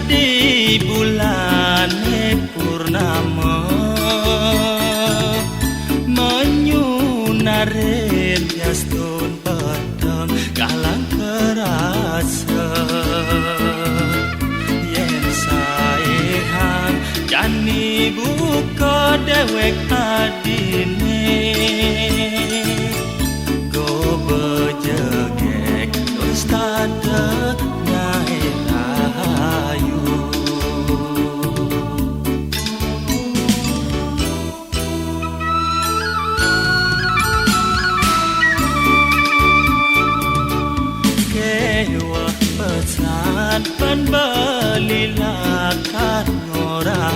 di bulan purnama menyunarin yastun petang kalang kerasa yen saehang jani buka dewek adine go bejegek ustada nyai rahayu kewa pesan pen belilakan ngorah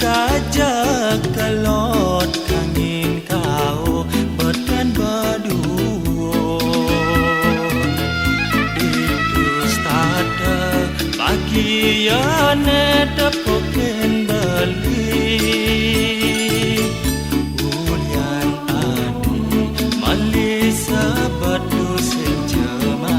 kajak kelot kangin kau beten berduo itu stada bagian tepoken beli ulian adi malisa batu senjema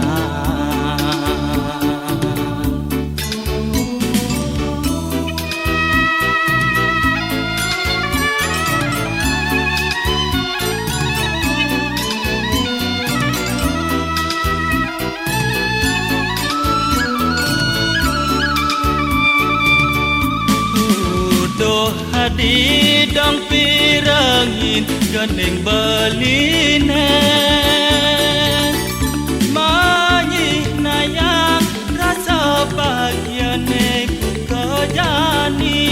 di dong pirangin gandeng beline manyi nayang rasa bagiane ku kejani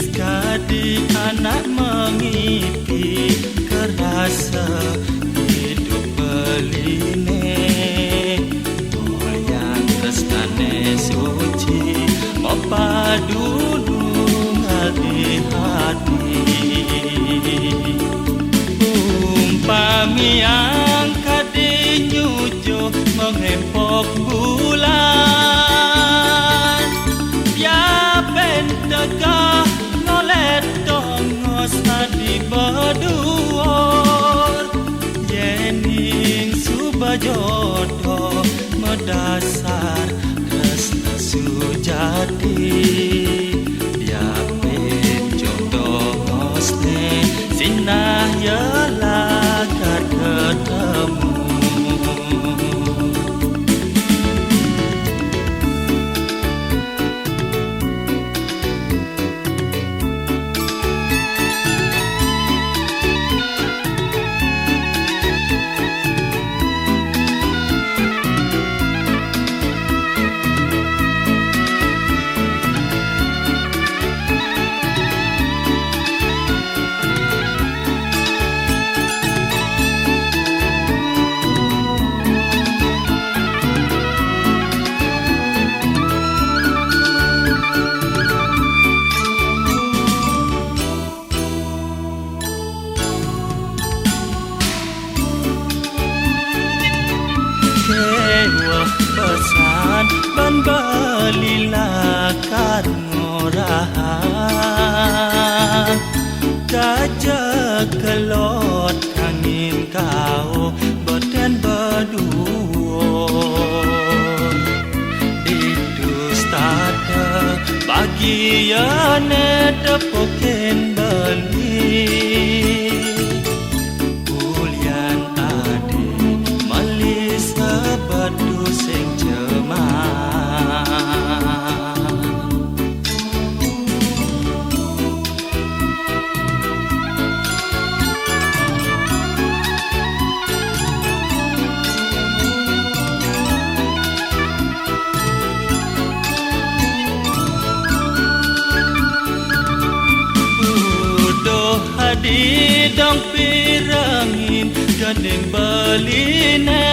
sekadi anak mengipi kerasa hidup beline yang tresnane suci mepadu di hati umpami angkat di nyujo menghempok bulan ya pentegah nolet dongos hati berduor yening subajodoh medasar resna sujati sinah yalah kar ketemu kewa pesan ban belilakan ngorah kajak kelot kangin kau beten berduo itu stada bagiane tepoken beli batu sing di dong pirangin gandeng beline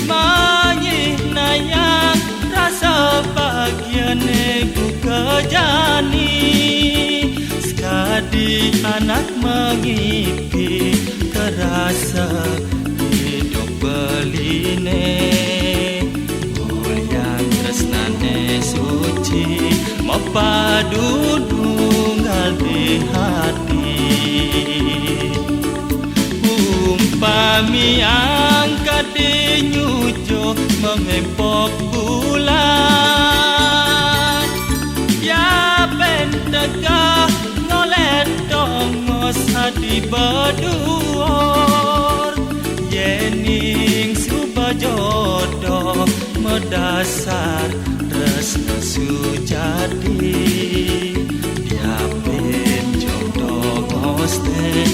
manyi nayang rasa bagiane ku kejani sekadi anak mengipi kerasa hidup beline yang tresnane suci mepadu di hati umpami angkat di nyuci mengempok bulan ya pentegah ngolet dongos hati berduor yening subajodoh medasar resna sujati dia penjodoh ngoste